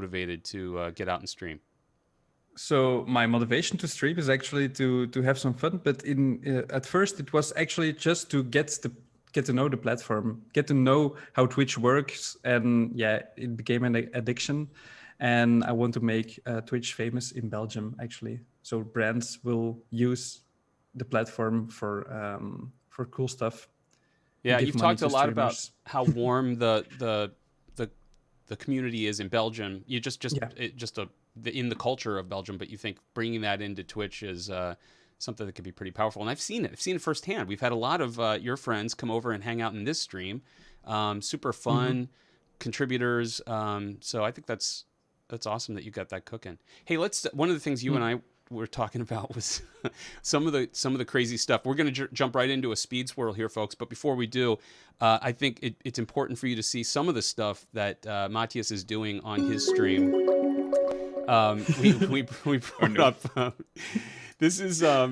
motivated to get out and stream? So my motivation to stream is actually to have some fun, but in at first it was actually just to get to know the platform, get to know how Twitch works, and yeah, it became an addiction. And I want to make Twitch famous in Belgium actually, so brands will use the platform for cool stuff and Yeah, give you've money talked a to lot about streamers. how warm the the community is in Belgium. You Yeah. just in the culture of Belgium, but you think bringing that into Twitch is something that could be pretty powerful. And I've seen it. I've seen it firsthand. We've had a lot of your friends come over and hang out in this stream. Super Hmm. fun contributors. So I think that's awesome that you got that cooking. Hey, let's. One of the things you and I were talking about was some of the crazy stuff. We're going to jump right into a speed swirl here, folks. But before we do, I think it's important for you to see some of the stuff that Matthias is doing on his stream. We Oh brought no. up. This is. I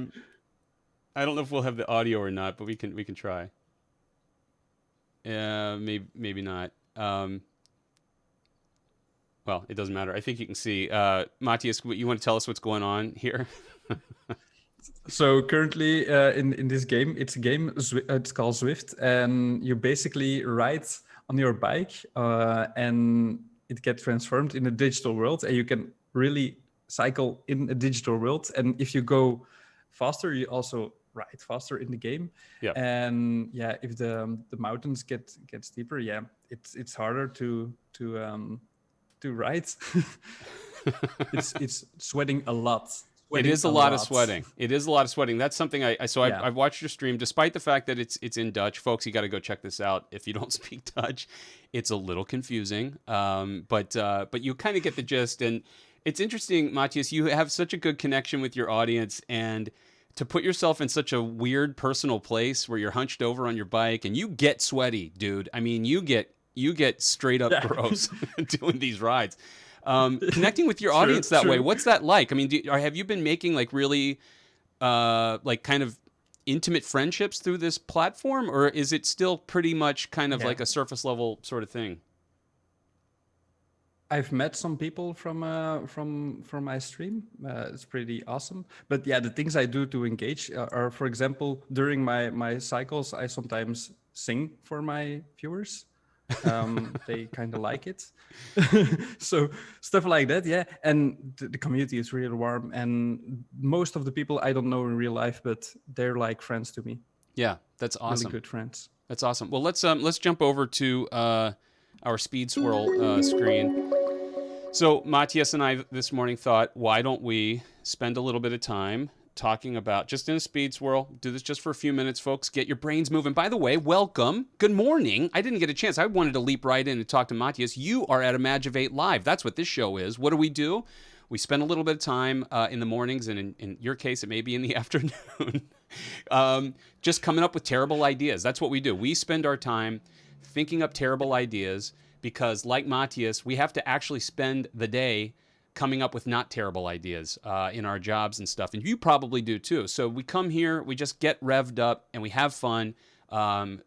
don't know if we'll have the audio or not, but we can try. Maybe not. Well, it doesn't matter. I think you can see. Matthias, you want to tell us what's going on here? So currently in this game, it's a game. It's called Zwift, and you basically ride on your bike, and it gets transformed in a digital world, and you can really cycle in a digital world. And if you go faster, you also ride faster in the game. Yeah. And yeah, if the mountains get steeper, yeah, it's harder to ride. It's sweating a lot, It sweating is a a lot of lot. sweating. It is a lot of sweating. That's something Yeah. I've watched your stream, despite the fact that it's in Dutch, folks. You got to go check this out if you don't speak Dutch. It's a little confusing, but you kind of get the gist. And it's interesting, Matthias. You have such a good connection with your audience, and to put yourself in such a weird personal place where you're hunched over on your bike and you get sweaty, dude. I mean, you get straight up Yeah. gross doing these rides. Connecting with your True, audience that way, true. what's that like? I mean, have you been making like really like kind of intimate friendships through this platform, or is it still pretty much kind of Yeah. like a surface level sort of thing? I've met some people from my stream. It's pretty awesome. But yeah, the things I do to engage are, for example, during my cycles, I sometimes sing for my viewers. They kind of like it. So stuff like that, yeah. And the community is really warm, and most of the people I don't know in real life, but they're like friends to me, Yeah, that's really awesome. good friends. That's awesome. Well, let's jump over to our speed swirl screen. So Matthias and I this morning thought, why don't we spend a little bit of time talking about, just in a speed swirl, do this just for a few minutes, folks. Get your brains moving. By the way, welcome. Good morning. I didn't get a chance. I wanted to leap right in and talk to Matthias. You are at Imagivate Live. That's what this show is. What do? We spend a little bit of time in the mornings, and in your case, it may be in the afternoon, just coming up with terrible ideas. That's what we do. We spend our time thinking up terrible ideas because, like Matthias, we have to actually spend the day coming up with not terrible ideas in our jobs and stuff. And you probably do too. So we come here, we just get revved up, and we have fun.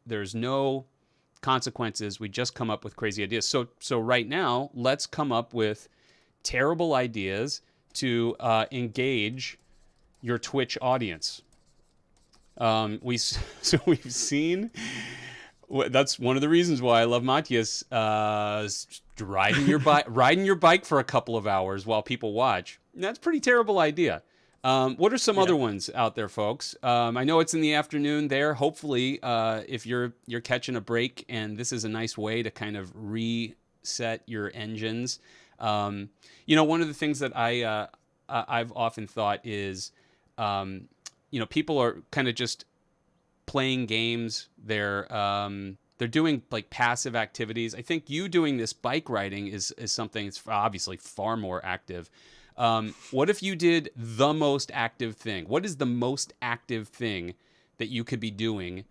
There's no consequences. We just come up with crazy ideas. So right now, let's come up with terrible ideas to engage your Twitch audience. So we've seen. That's one of the reasons why I love Matthias. Riding your bike for a couple of hours while people watch. That's a pretty terrible idea. What are some Yeah. other ones out there, folks? I know it's in the afternoon there. Hopefully, if you're catching a break, and this is a nice way to kind of reset your engines. One of the things that I've often thought is, people are kind of just playing games. They're doing like passive activities. I think you doing this bike riding is something that's obviously far more active. What if you did the most active thing? What is the most active thing that you could be doing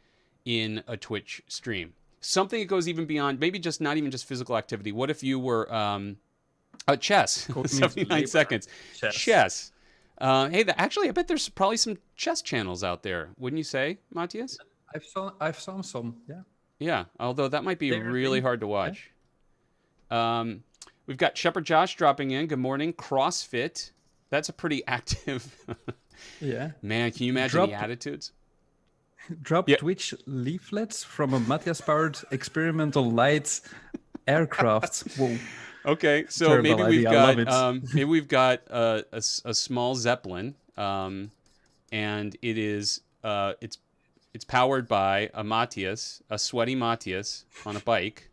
in a Twitch stream? Something that goes even beyond, maybe just not even just physical activity. What if you were chess? Cognitive 79 labor. seconds. Chess. Chess. Hey, actually, I bet there's probably some chess channels out there. Wouldn't you say, Matthias? I've seen some. Yeah. Yeah, although that might be They're a really thing. hard to Yeah. watch. Um, We've got Shepherd Josh dropping in. Good morning. CrossFit. That's a pretty active. Yeah. Man, can you imagine the Drop attitudes? drop Yeah. Twitch leaflets from a Matthias powered experimental light aircraft. Whoa. Okay, so Terrible idea. I love it. maybe we've got a small zeppelin, and it's powered by a Matthias, a sweaty Matthias on a bike,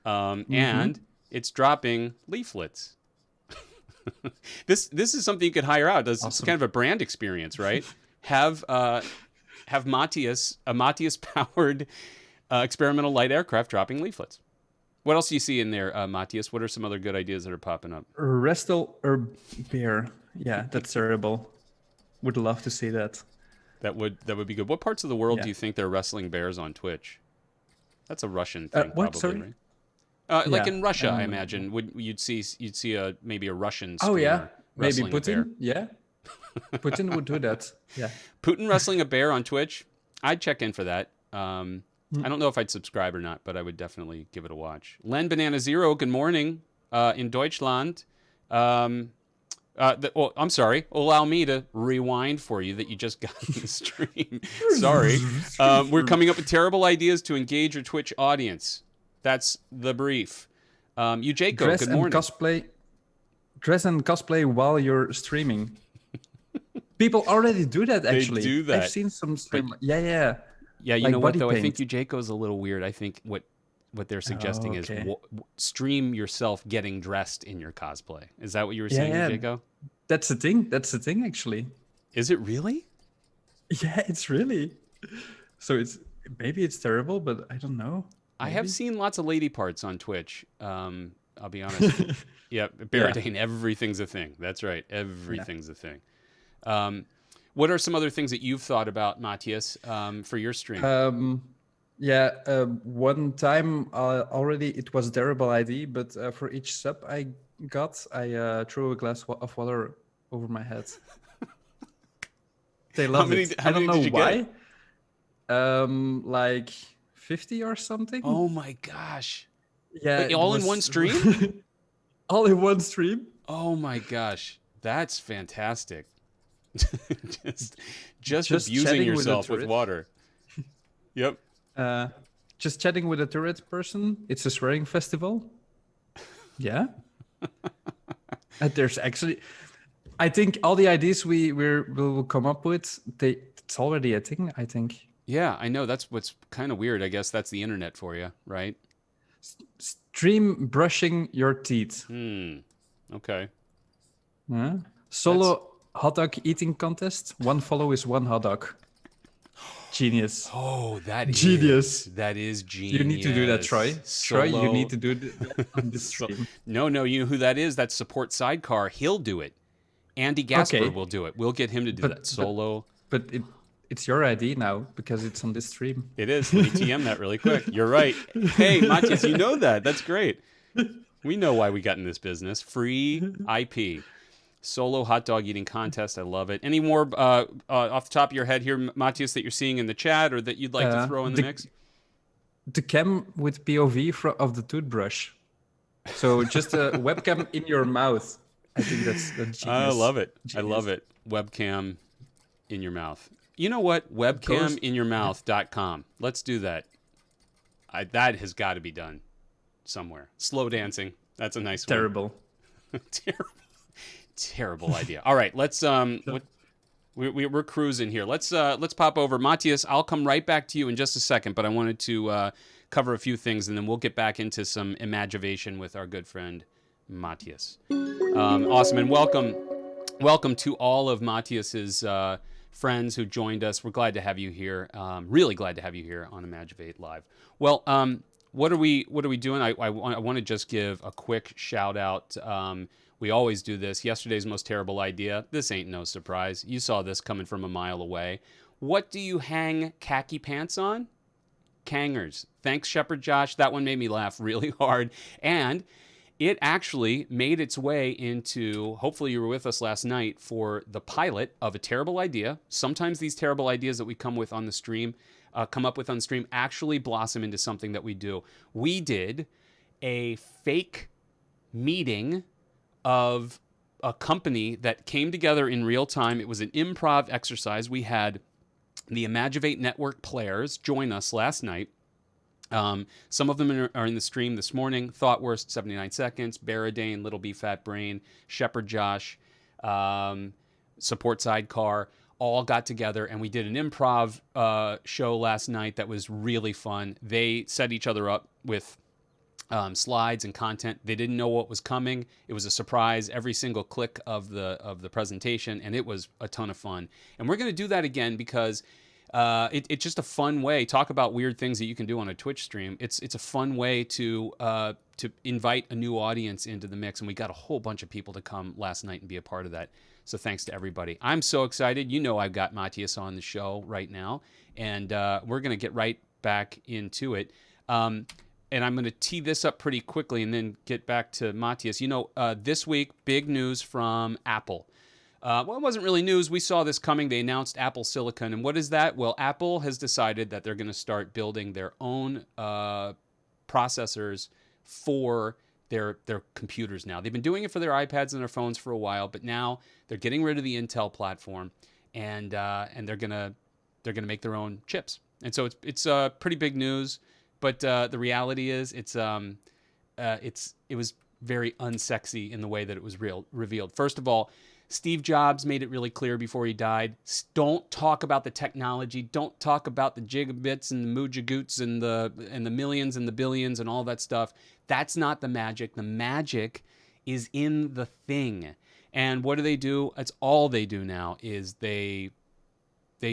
Mm-hmm. and it's dropping leaflets. This is something you could hire out. It's Awesome. kind of a brand experience, right? Have Matthias, a Matthias powered experimental light aircraft dropping leaflets. What else do you see in there, Matthias? What are some other good ideas that are popping up? Restel or beer. Yeah, that's terrible. Would love to see that. That would be good. What parts of the world Yeah. do you think they're wrestling bears on Twitch? That's a Russian thing, What? probably, Sorry. right? Like Yeah. in Russia, I imagine would you'd see a maybe a Russian Oh yeah. streamer Maybe wrestling a bear. Putin. Yeah. Putin would do that. Yeah. Putin wrestling a bear on Twitch. I'd check in for that. I Mm. don't know if I'd subscribe or not, but I would definitely give it a watch. Len Banana Zero. Good morning. In Deutschland. I'm sorry. Allow me to rewind for you that you just got in the stream. Sorry. We're coming up with terrible ideas to engage your Twitch audience. That's the brief. You, Jaco, Dress good and morning. cosplay. Dress and cosplay while you're streaming. People already do that. Actually, do that. I've seen some stream. Yeah, yeah. Yeah, you Like know what, body though? I paint. think you, Jaco, is a little weird. I think what they're suggesting is Okay. stream yourself getting dressed in your cosplay. Is that what you were Yeah, saying, yeah. Jaco? That's the thing. That's the thing. Actually. Is it really? Yeah, it's really. So it's maybe it's terrible, but I don't know. I have Maybe. seen lots of lady parts on Twitch. I'll be honest. Yeah, Baradane, everything's a thing. That's right. Everything's a thing. What are some other things that you've thought about, Matthias, for your stream? Yeah. One time already it was a terrible idea, but for each sub I got, I threw a glass of water over my head. They loved it. How I don't many know did you why. get? Like 50 or something. Oh my gosh. Yeah. Wait, it all in one was- stream? all in one stream. Oh my gosh. That's fantastic. just abusing chatting with a yourself with turret. water. Yep. Just chatting with a turret person. It's a swearing festival. Yeah. And there's actually, I think all the ideas will come up with, it's already a thing, I think. Yeah, I know. That's what's kind of weird. I guess that's the internet for you, right? Stream brushing your teeth. Okay. Huh? Solo hot dog eating contest. One follow is one hot dog. Genius. Oh, Genius. That is genius. You need to do that, Troy. Troy, you need to do that on this stream. No, you know who that is? That's Support Sidecar. He'll do it. Andy Gasper Okay. will do it. We'll get him to do that solo. But it's your idea now because it's on this stream. It is. Let me TM that really quick. You're right. Hey, Matthias, you know that. That's great. We know why we got in this business. Free IP. Solo hot dog eating contest. I love it. Any more off the top of your head here, Matthias, that you're seeing in the chat or that you'd like to throw in the mix? The cam with POV of the toothbrush. So just a webcam in your mouth. I think that's genius. I love it. Genius. I love it. Webcam in your mouth. You know what? Webcaminyourmouth.com. Let's do that. That has got to be done somewhere. Slow dancing. That's a nice one. Terrible. Terrible idea. All right, let's we're cruising here. Let's pop over. Matthias, I'll come right back to you in just a second, but I wanted to cover a few things and then we'll get back into some Imagivation with our good friend Matthias. Awesome, and welcome to all of Matthias's friends who joined us. We're glad to have you here. Really glad to have you here on Imagivate Live. Well, what are we doing? I want to just give a quick shout out. We always do this. Yesterday's most terrible idea. This ain't no surprise. You saw this coming from a mile away. What do you hang khaki pants on? Kangers. Thanks, Shepherd Josh. That one made me laugh really hard. And it actually made its way into, hopefully you were with us last night for the pilot of a terrible idea. Sometimes these terrible ideas that we come up with on the stream, actually blossom into something that we do. We did a fake meeting of a company that came together in real time. It was an improv exercise. We had the Imagivate network players join us last night. Some of them are in the stream this morning. Thoughtworst, 79 Seconds, Baradane, Little B Fat Brain, Shepherd Josh, Support Sidecar, all got together and we did an improv show last night that was really fun. They set each other up with slides and content. They didn't know what was coming. It was a surprise every single click of the presentation, and it was a ton of fun. And we're going to do that again because it's just a fun way. Talk about weird things that you can do on a Twitch stream. It's a fun way to invite a new audience into the mix, and we got a whole bunch of people to come last night and be a part of that. So thanks to everybody. I'm so excited. You know I've got Matthias on the show right now, and we're going to get right back into it. And I'm going to tee this up pretty quickly and then get back to Matthias. You know, this week, big news from Apple. Well, it wasn't really news. We saw this coming. They announced Apple Silicon. And what is that? Well, Apple has decided that they're going to start building their own processors for their computers now. They've been doing it for their iPads and their phones for a while, but now they're getting rid of the Intel platform, and they're gonna make their own chips. And so it's pretty big news. But the reality is, it was very unsexy in the way that it was revealed. First of all, Steve Jobs made it really clear before he died: don't talk about the technology, don't talk about the gigabits and the mujagoots and the millions and the billions and all that stuff. That's not the magic. The magic is in the thing. And what do? That's all they do now is they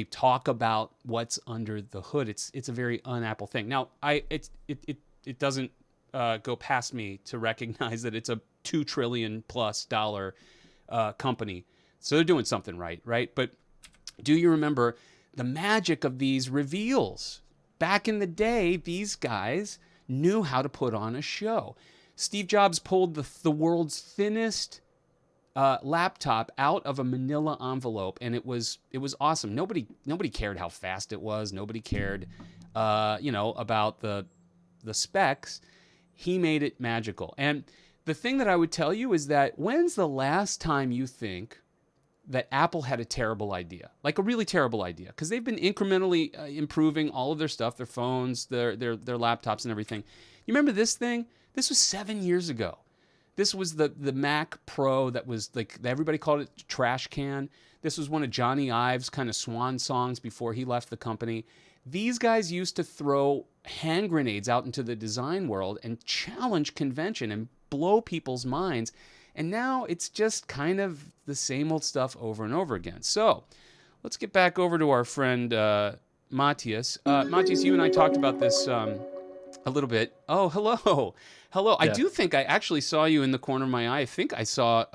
talk about what's under the hood. It's a very un-Apple thing. Now, it doesn't go past me to recognize that it's a $2 trillion+ company, so they're doing something right? But do you remember the magic of these reveals? Back in the day, these guys knew how to put on a show. Steve Jobs pulled the world's thinnest laptop out of a manila envelope, and it was awesome. Nobody cared how fast it was. Nobody cared about the specs. He made it magical. And the thing that I would tell you is that when's the last time you think that Apple had a terrible idea, like a really terrible idea? Because they've been incrementally improving all of their stuff, their phones, their laptops and everything. You remember this thing? This was 7 years ago. This was the Mac Pro that was like, everybody called it trash can. This was one of Johnny Ive's kind of swan songs before he left the company. These guys used to throw hand grenades out into the design world and challenge convention and blow people's minds. And now it's just kind of the same old stuff over and over again. So let's get back over to our friend Matthias. Matthias, you and I talked about this a little bit. Oh, hello. Hello. Yeah. I do think I actually saw you in the corner of my eye. I think I saw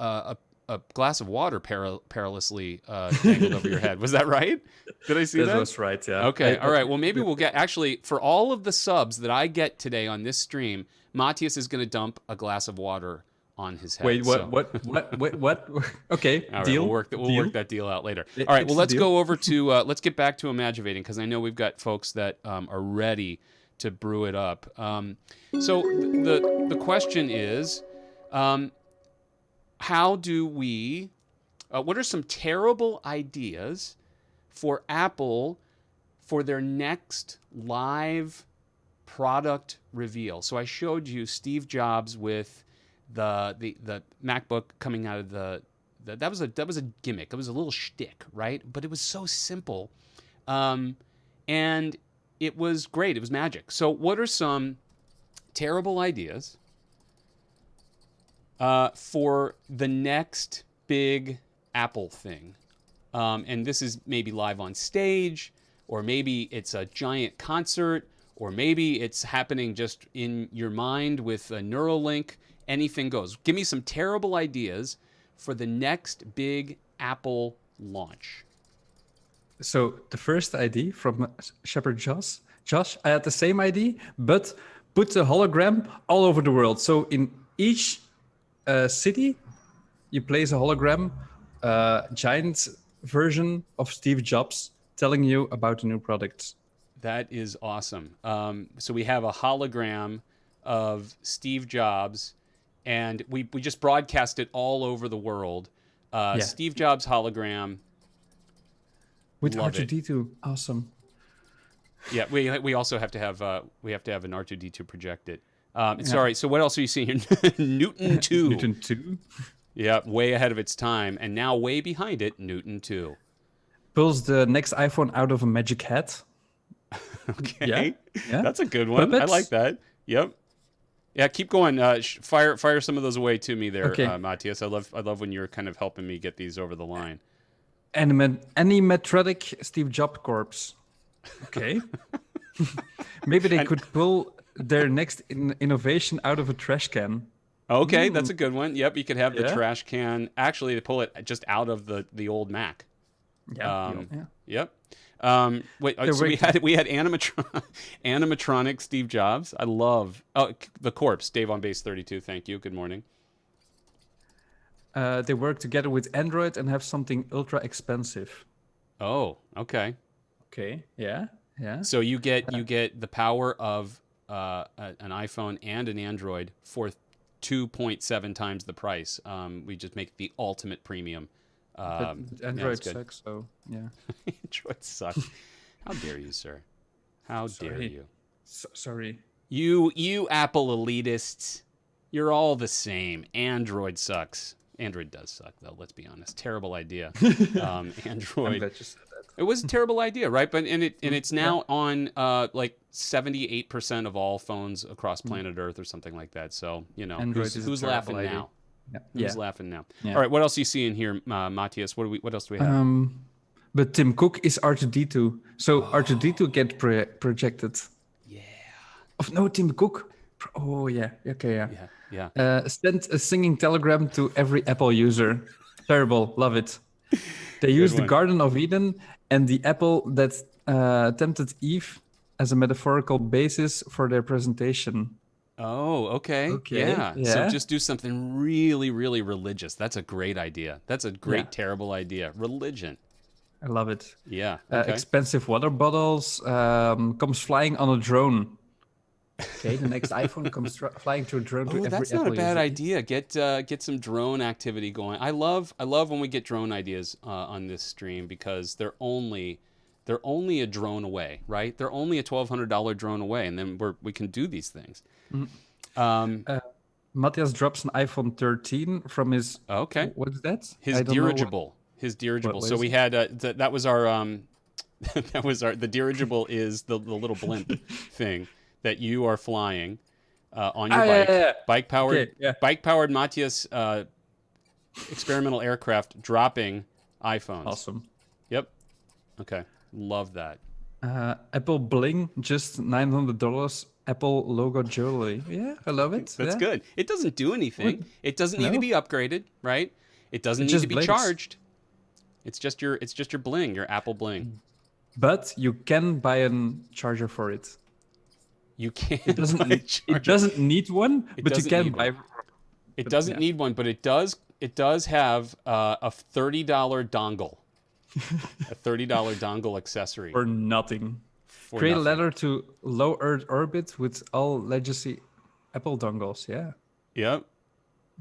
a glass of water perilously dangled over your head. Was that right? Did I see that? That was right, yeah. Okay, all right. Well, maybe we'll get... Actually, for all of the subs that I get today on this stream, Matthias is going to dump a glass of water on his head. Wait, what? Okay, all right, deal. We'll work that deal out later. All right, well, let's go over to... let's get back to Imagivating, because I know we've got folks that are ready to brew it up. So the question is... how do we... what are some terrible ideas for Apple for their next live product reveal? So I showed you Steve Jobs with the MacBook coming out of that was a gimmick. It was a little shtick, right? But it was so simple, and it was great. It was magic. So what are some terrible ideas for the next big Apple thing? And this is maybe live on stage, or maybe it's a giant concert, or maybe it's happening just in your mind with a Neuralink. Anything goes. Give me some terrible ideas for the next big Apple launch. So the first idea from Shepherd Josh, I had the same idea, but put a hologram all over the world. So in each city, you place a hologram, giant version of Steve Jobs telling you about the new products. That is awesome. So we have a hologram of Steve Jobs and we just broadcast it all over the world. Yeah. Steve Jobs hologram, With love it. R2D2. Awesome. Yeah, we also have to have an R2D2 project it. Yeah. Sorry. So what else are you seeing here? Newton 2. Newton 2 Yeah, way ahead of its time, and now way behind it, Newton 2. pulls the next iPhone out of a magic hat. Yeah. Okay, Yeah. that's a good one. I like Puppets. that. Yep. Yeah, keep going. Fire some of those away to me there, Okay. Matthias. I love when you're kind of helping me get these over the line. Animatronic Steve Jobs corpse. Okay. Maybe they And could pull their next innovation out of a trash can. okay, that's a good one. Yep, you could have the Yeah. trash can. Actually, they pull it just out of the old Mac. Yeah. Yeah. Yep. Wait. They're So we waiting. had animatronic Steve Jobs. I love the corpse. Dave on base 32. Thank you. Good morning. They work together with Android and have something ultra expensive. Oh, okay. Okay. Yeah. Yeah. So you get the power of an iPhone and an Android for 2.7 times the price. We just make the ultimate premium. But Yeah, Android that's good. sucks, so yeah. Android sucks. How dare you, sir? How dare Sorry. you? Sorry. You Apple elitists. You're all the same. Android sucks. Android does suck, though. Let's be honest. Terrible idea. I'm Android. glad you said that. It was a terrible idea, right? But it's now on like 78% of all phones across planet Earth or something like that. So Android is a who's terrible laughing idea. now? Yeah. Who's Yeah. laughing now? Yeah. All right, what else do you see in here, Matthias? What else do we have? But Tim Cook is R2D2, so R2D2 get projected. Yeah, Oh no, Tim Cook. Oh yeah. Okay. Yeah. yeah. Sent a singing telegram to every Apple user. Terrible. Love it. They Good use the one. Garden of Eden and the apple that tempted Eve as a metaphorical basis for their presentation. Oh, okay. Okay. Yeah. So Yeah. just do something really, really religious. That's a great idea. That's a great, Yeah. terrible idea. Religion. I love it. Yeah. Okay. Expensive water bottles comes flying on a drone. Okay, the next iPhone comes flying through a drone to Oh, every that's not a Apple bad user. idea. Get some drone activity going. I love when we get drone ideas on this stream because they're only a drone away, right? They're only a $1,200 drone away, and then we can do these things. Matthias drops an iPhone 13 from his. Okay. What is that? His I don't know what- dirigible. His dirigible. what So is we it? had that was our the dirigible is the little blimp thing that you are flying on your bike. Yeah. Bike powered Okay, yeah. bike powered Matthias experimental aircraft dropping iPhones. Awesome. Yep. Okay. Love that. Apple Bling, just $900. Apple logo jewelry. Yeah, I love it. That's yeah. good. It doesn't do anything. It doesn't need to No. be upgraded, right? It doesn't It need just to be blinks. charged. It's just your bling, your Apple bling. But you can buy a charger for it. You can't. It doesn't. buy a It charger. doesn't need one, but you doesn't can need buy. one. It doesn't yeah. need one, but it does. It does have a $30 dongle, a $30 dongle accessory. For nothing. For Create nothing. a ladder to low Earth orbit with all legacy Apple dongles. Yeah. Yep.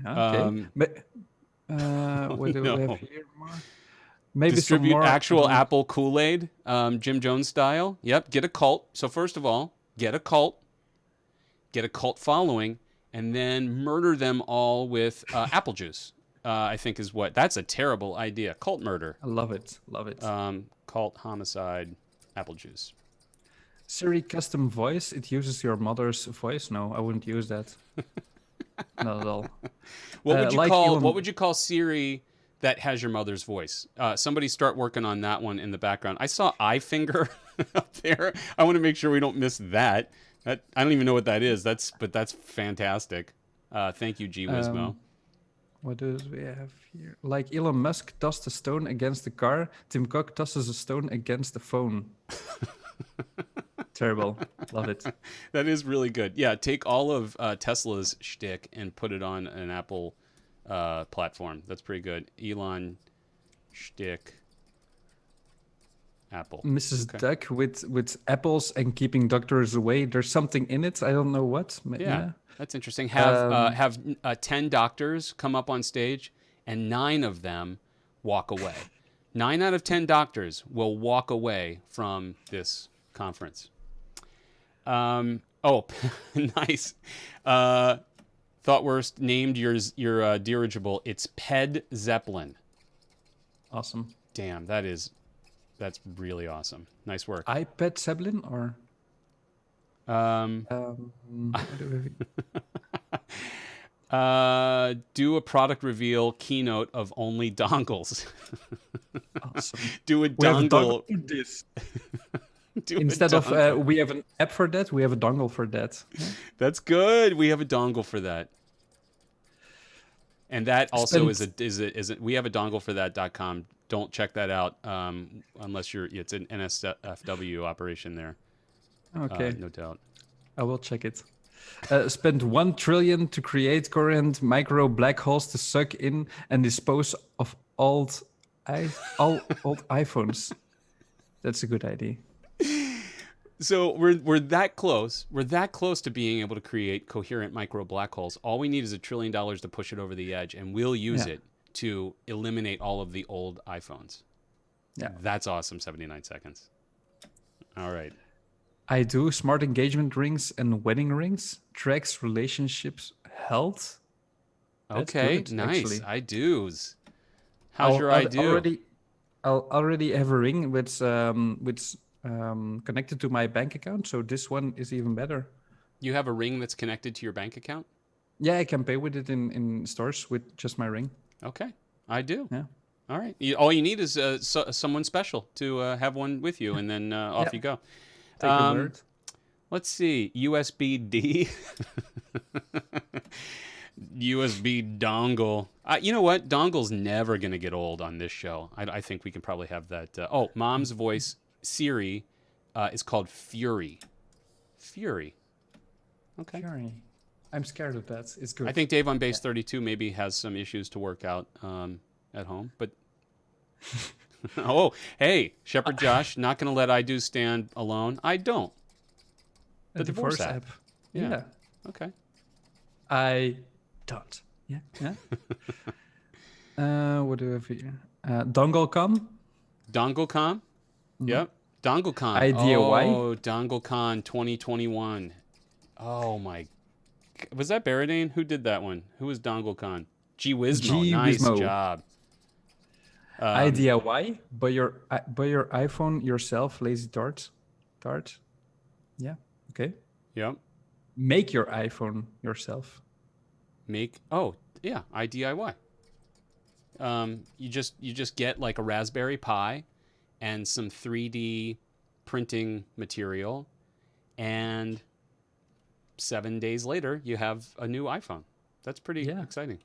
Okay. What do we no. have here more? Maybe Distribute some more actual Apple Kool-Aid, Jim Jones style. Yep. Get a cult. So first of all, get a cult following, and then murder them all with apple juice. I think is what. That's a terrible idea. Cult murder. I love it. Love it. Cult homicide. Apple juice. Siri custom voice. It uses your mother's voice. No, I wouldn't use that. Not at all. What would you like call Elon- What would you call Siri that has your mother's voice? Somebody start working on that one in the background. I saw iFinger up there. I want to make sure we don't miss that. I don't even know what that is. That's fantastic. Thank you, G Wismo. What do we have here? Like Elon Musk tossed a stone against the car, Tim Cook tosses a stone against the phone. Terrible. Love it. That is really good. Yeah, take all of Tesla's shtick and put it on an Apple platform. That's pretty good. Elon shtick Apple. Mrs. Okay. Duck with apples and keeping doctors away. There's something in it. I don't know what. Yeah, Yeah. that's interesting. Um, Have 10 doctors come up on stage, and 9 of them walk away. 9 out of 10 doctors will walk away from this conference. Oh, nice. Thoughtworst named your dirigible. It's Ped Zeppelin. awesome. Damn, that's really awesome. Nice work. iPad Zeppelin or Um, what do we? do a product reveal keynote of only dongles. Awesome. Do a We have a dongle dongle. for this. Do a Instead of dongle. we have an app for that, we have a dongle for that. Yeah. That's good. We have a dongle for that. And that also Spent is a we have a dongle for that.com. Don't check that out unless it's an NSFW operation there. okay. No doubt. I will check it. Spent 1 trillion to create current micro black holes to suck in and dispose of all old iPhones. That's a good idea. So we're that close. We're that close to being able to create coherent micro black holes. All we need is $1 trillion to push it over the edge, and we'll use Yeah. it to eliminate all of the old iPhones. Yeah. That's awesome. 79 seconds. All right. I do smart engagement rings and wedding rings. Tracks relationships health. That's Okay. good, Nice. actually. I do's. How's your I do? I'll already have a ring with connected to my bank account, so this one is even better. You have a ring that's connected to your bank account? Yeah, I can pay with it in stores with just my ring. Okay. I do. Yeah. All right. All you need is someone special to have one with you, and then off Yeah. you go. Take your word. Let's see. USB-D. USB dongle. You know what? Dongle's never going to get old on this show. I think we can probably have that. Mom's voice, Siri, is called Fury. Fury. Okay. Sorry. I'm scared of that. It's good. I think Dave on Base 32 maybe has some issues to work out at home. But, oh, hey, Shepherd Josh, not going to let I do stand alone. I don't. A The divorce app. Yeah. Yeah. Okay. I don't. Yeah. Yeah. What do we have here? DongleCon. DongleCon? Yep. DongleCon. IDOY? Oh, DongleCon 2021. Oh, my. Was that Baradane? Who did that one? Who was DongleCon? Gee Whizmo. Nice Whizmo. job. IDIY? Buy your iPhone yourself, lazy dart. Dart. Yeah. Okay. Yep. Make your iPhone yourself. IDIY. You just get like a Raspberry Pi and some 3D printing material, and 7 days later you have a new iPhone. That's pretty exciting.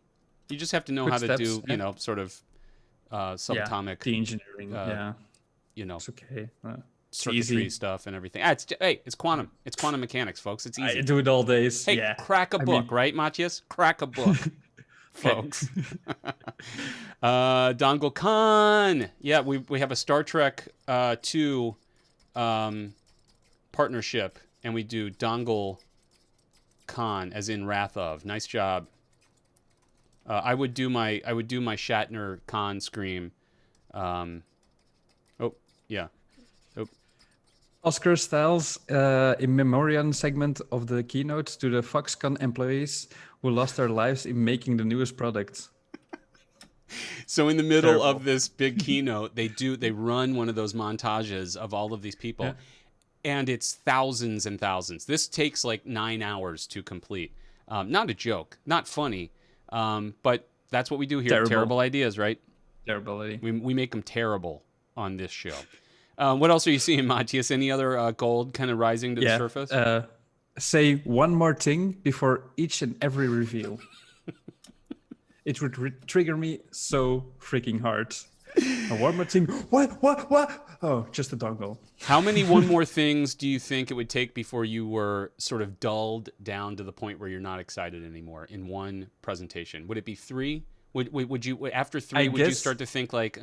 You just have to know Quick how to steps, do, yeah. sort of subatomic, The engineering. It's okay. circuitry stuff and everything. It's quantum. It's quantum mechanics, folks. It's easy. I do it all days. Hey, Yeah. crack a book, right, Matthias? Crack a book, folks. Dongle Con. Yeah, we have a Star Trek 2 partnership, and we do Dongle Con, as in Wrath of. Nice job. I would do my Shatner Con scream. Yeah. Oscar Styles in memoriam segment of the keynote to the Foxconn employees who lost their lives in making the newest product. So in the middle Terrible. of this big keynote, they run one of those montages of all of these people. Yeah. And it's thousands and thousands. This takes like 9 hours to complete. Not a joke, not funny, but that's what we do here. Terrible ideas, right? Terribility. We make them terrible on this show. What else are you seeing, Matthias? Any other gold kind of rising to the surface? Say one more thing before each and every reveal. It would trigger me so freaking hard. One more thing. What? Oh, just a dongle. How many one more things do you think it would take before you were sort of dulled down to the point where you're not excited anymore in one presentation? Would it be 3? Would you, after 3, would you start to think like,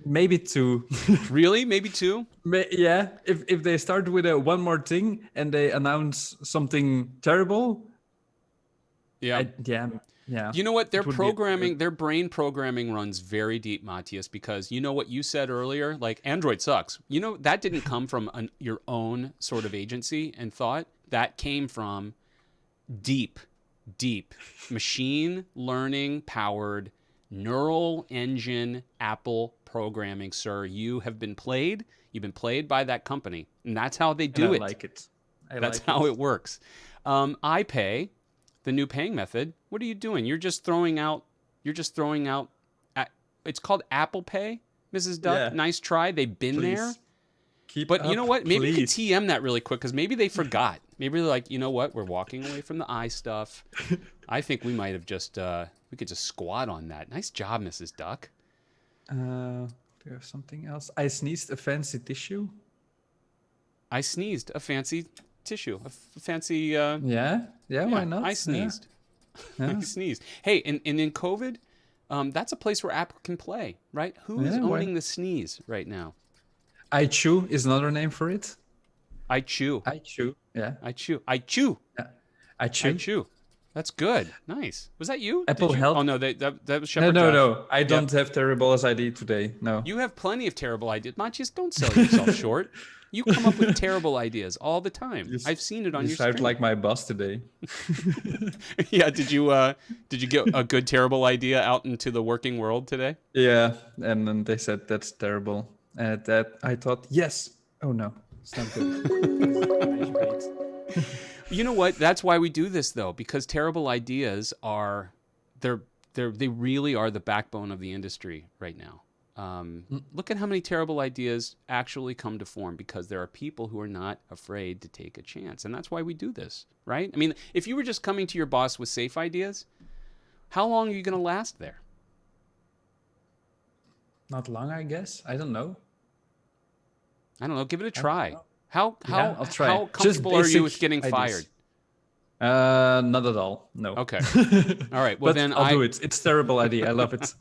Maybe two. Really? Maybe 2? Yeah, if they start with a one more thing and they announce something terrible, Yeah. yeah. You know what? It would be Their brain programming runs very deep, Matthias, because you know what you said earlier? Like, Android sucks. You know, that didn't come from your own sort of agency and thought. That came from deep, deep machine learning powered neural engine Apple programming, sir. You have been played. You've been played by that company. And that's how they and I do it. like it. That's how it works. iPay, the new paying method. What are you doing? You're just throwing out. It's called Apple Pay, Mrs. Duck. Yeah. Nice try. They've been there. Please keep But up, you know what? Maybe you could please. TM that really quick because maybe they forgot. Maybe they're like, you know what? We're walking away from the eye stuff. I think we might have just we could just squat on that. Nice job, Mrs. Duck. Do you have something else? I sneezed a fancy tissue. I sneezed a fancy tissue, a fancy. Yeah, why not? I sneezed. Yeah. I sneezed. Hey, and in COVID, that's a place where Apple can play, right? Who is Yeah, why- owning the sneeze right now? I chew is another name for it. I chew. I chew. Yeah. I chew. I chew. Yeah. I chew. I chew. That's good. Nice. Was that you? Apple Did you? Health. Oh no, that was No, Shepherd. no, Josh. no. I don't have terrible as I did today. No. You have plenty of terrible ideas. Matthias, don't sell yourself short. You come up with terrible ideas all the time. I've seen it on You your sound stream. like my boss today. Yeah, did you get a good terrible idea out into the working world today? Yeah, and then they said that's terrible. And that I thought, yes. Oh no, it's not good. Imagivate. You know what? That's why we do this though, because terrible ideas are they really are the backbone of the industry right now. Look at how many terrible ideas actually come to form because there are people who are not afraid to take a chance. And that's why we do this, right? I mean, if you were just coming to your boss with safe ideas, how long are you going to last there? Not long, I guess. I don't know. I don't know. Give it a try. know. How I'll try. how Just comfortable are you with basic getting ideas. fired? Not at all. No. Okay. All right. Well, But then I'll do it. It's terrible idea. I love it.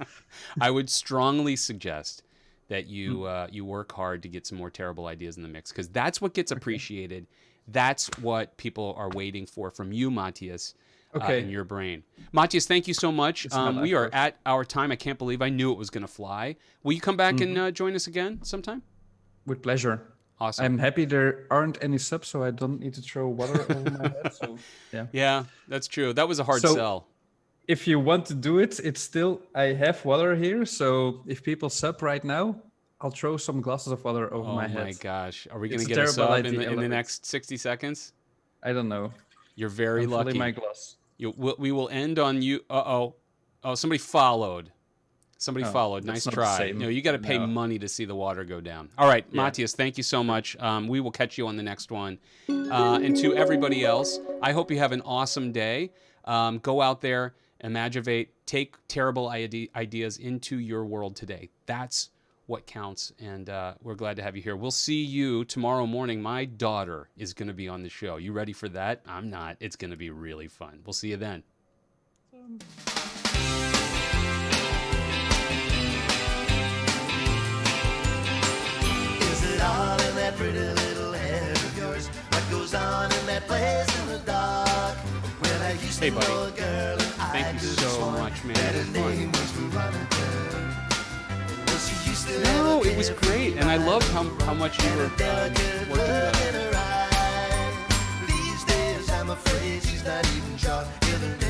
I would strongly suggest that you you work hard to get some more terrible ideas in the mix because that's what gets appreciated. That's what people are waiting for from you, Matthias, Okay. in your brain. Matthias, thank you so much. not We are effort. at our time. I can't believe I knew it was going to fly. Will you come back and join us again sometime? With pleasure. Awesome. I'm happy there aren't any subs, so I don't need to throw water over my head. So yeah. Yeah, that's true. That was a hard So- sell. If you want to do it, it's still I have water here. So if people sub right now, I'll throw some glasses of water over Oh my my head. gosh. Are we going It's to a get a terrible sub idea. I in love the it. next 60 seconds? I don't know. You're very I'm lucky. filling my glass. We will end on you. Uh-oh. Oh, somebody followed. Somebody Oh, followed. that's Nice not the try. same. No, you got to pay No. money to see the water go down. All right, Yeah. Matthias, thank you so much. We will catch you on the next one. And to everybody else, I hope you have an awesome day. Go out there, Imagivate, take terrible ideas into your world today. That's what counts, and we're glad to have you here. We'll see you tomorrow morning. My daughter is going to be on the show. You ready for that? I'm not. It's going to be really fun. We'll see you then. Is it all in that pretty little head of yours? What goes on in that place in the dark? Well, I used Hey, to buddy. know a girl and I Thank you could so sworn much, man. that It her was fun. name was Veronica. Well, she used to No, have a it was carefree great, and I loved how much you and were a delicate working look together. in her eye. These days, I'm afraid she's not even sure if her